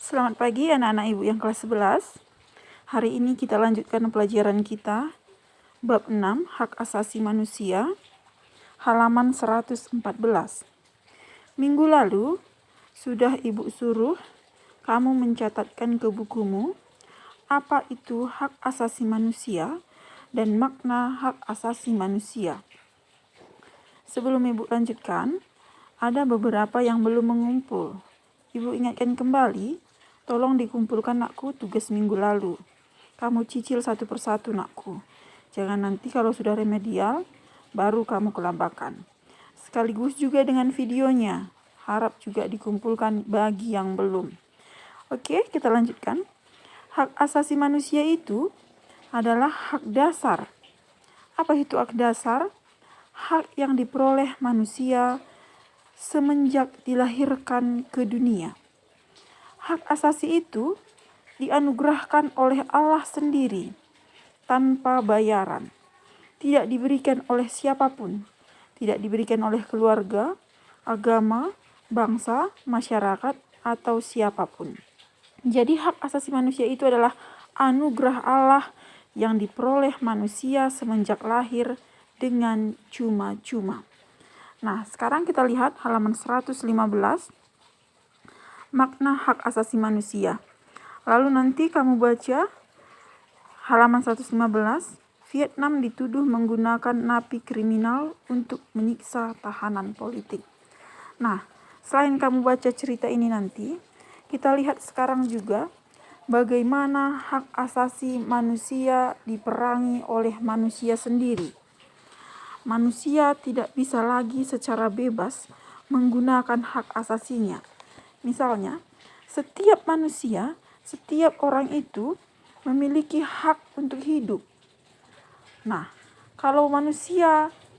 Selamat pagi anak-anak ibu yang kelas 11. Hari ini kita lanjutkan pelajaran kita bab 6 Hak Asasi Manusia, halaman 114. Minggu lalu sudah ibu suruh kamu mencatatkan ke bukumu apa itu hak asasi manusia dan makna hak asasi manusia. Sebelum ibu lanjutkan, ada beberapa yang belum mengumpul. Ibu ingatkan kembali, tolong dikumpulkan nakku tugas minggu lalu. Kamu cicil satu persatu nakku. Jangan nanti kalau sudah remedial, baru kamu kelambakan. Sekaligus juga dengan videonya. Harap juga dikumpulkan bagi yang belum. Oke, kita lanjutkan. Hak asasi manusia itu adalah hak dasar. Apa itu hak dasar? Hak yang diperoleh manusia semenjak dilahirkan ke dunia. Hak asasi itu dianugerahkan oleh Allah sendiri tanpa bayaran. Tidak diberikan oleh siapapun. Tidak diberikan oleh keluarga, agama, bangsa, masyarakat, atau siapapun. Jadi hak asasi manusia itu adalah anugerah Allah yang diperoleh manusia semenjak lahir dengan cuma-cuma. Nah, sekarang kita lihat halaman 115, makna hak asasi manusia. Lalu nanti kamu baca halaman 115, Vietnam dituduh menggunakan napi kriminal untuk menyiksa tahanan politik. Nah, selain kamu baca cerita ini nanti, kita lihat sekarang juga bagaimana hak asasi manusia diperangi oleh manusia sendiri. Manusia tidak bisa lagi secara bebas menggunakan hak asasinya. Misalnya, setiap manusia, setiap orang itu memiliki hak untuk hidup. Nah, kalau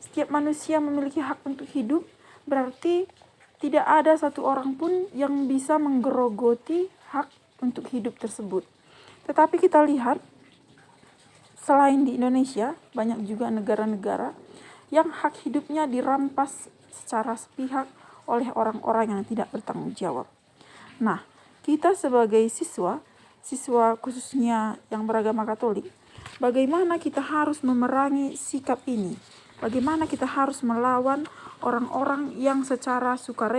setiap manusia memiliki hak untuk hidup, berarti tidak ada satu orang pun yang bisa menggerogoti hak untuk hidup tersebut. Tetapi kita lihat, selain di Indonesia, banyak juga negara-negara yang hak hidupnya dirampas secara sepihak oleh orang-orang yang tidak bertanggung jawab. Nah, kita sebagai siswa khususnya yang beragama Katolik, bagaimana kita harus memerangi sikap ini? Bagaimana kita harus melawan orang-orang yang secara suka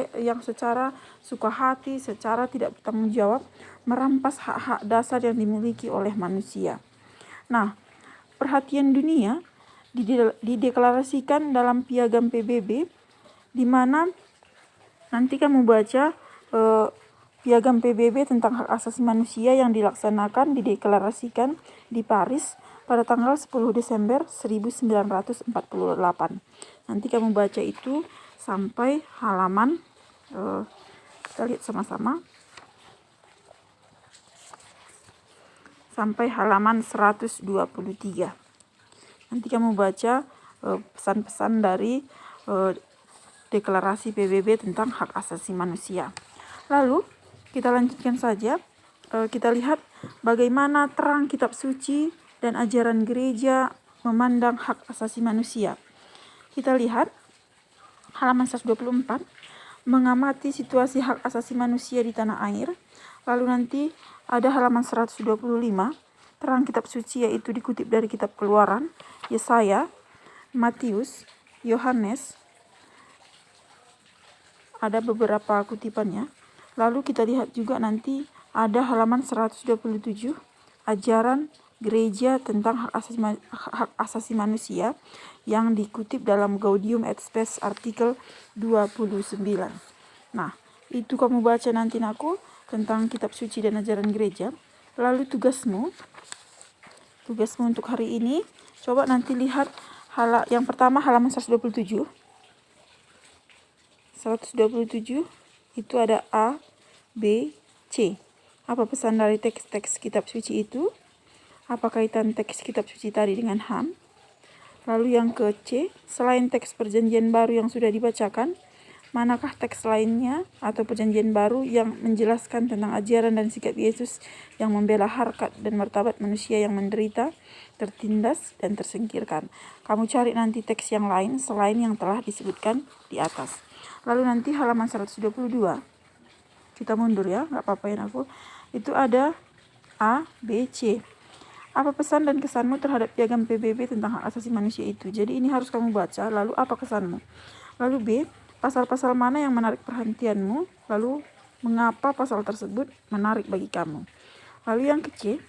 hati, secara tidak bertanggung jawab, merampas hak-hak dasar yang dimiliki oleh manusia. Nah, perhatian dunia dideklarasikan dalam piagam PBB, di mana nanti kamu baca piagam PBB tentang hak asasi manusia yang dideklarasikan di Paris pada tanggal 10 Desember 1948. Nanti kamu baca itu sampai halaman, kita lihat sama-sama, sampai halaman 123. Nanti kamu baca pesan-pesan dari deklarasi PBB tentang hak asasi manusia. Lalu kita lanjutkan saja. Kita lihat bagaimana terang kitab suci dan ajaran gereja memandang hak asasi manusia. Kita lihat halaman 124, mengamati situasi hak asasi manusia di tanah air. Lalu nanti ada halaman 125, terang kitab suci, yaitu dikutip dari kitab Keluaran, Yesaya, Matius, Yohanes. Ada beberapa kutipannya. Lalu kita lihat juga nanti ada halaman 127, ajaran gereja tentang hak asasi manusia yang dikutip dalam Gaudium et Spes artikel 29. Nah, itu kamu baca nanti nakku tentang kitab suci dan ajaran gereja. Lalu tugasmu untuk hari ini, coba nanti lihat yang pertama halaman 127. 127 itu ada A, B, C. Apa pesan dari teks-teks kitab suci itu? Apa kaitan teks kitab suci tadi dengan HAM? Lalu yang ke C, selain teks perjanjian baru yang sudah dibacakan, manakah teks lainnya atau perjanjian baru yang menjelaskan tentang ajaran dan sikap Yesus yang membela harkat dan martabat manusia yang menderita, tertindas, dan tersingkirkan? Kamu cari nanti teks yang lain selain yang telah disebutkan di atas. Lalu nanti halaman 122. Kita mundur ya, nggak apa-apain aku. Itu ada A, B, C. Apa pesan dan kesanmu terhadap piagam PBB tentang hak asasi manusia itu? Jadi ini harus kamu baca, lalu apa kesanmu? Lalu B, pasal-pasal mana yang menarik perhatianmu? Lalu mengapa pasal tersebut menarik bagi kamu? Lalu yang ke C,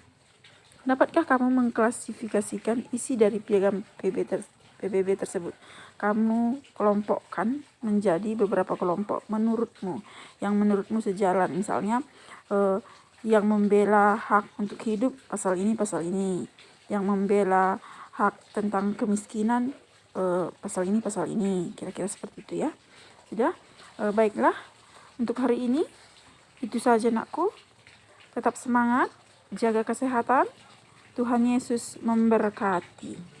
dapatkah kamu mengklasifikasikan isi dari piagam PBB tersebut? Kamu kelompokkan menjadi beberapa kelompok menurutmu, yang menurutmu sejalan. Misalnya yang membela hak untuk hidup, pasal ini. Yang membela hak tentang kemiskinan, pasal ini. Kira-kira seperti itu ya. Sudah? Baiklah, untuk hari ini itu saja nakku. Tetap semangat, jaga kesehatan. Tuhan Yesus memberkati.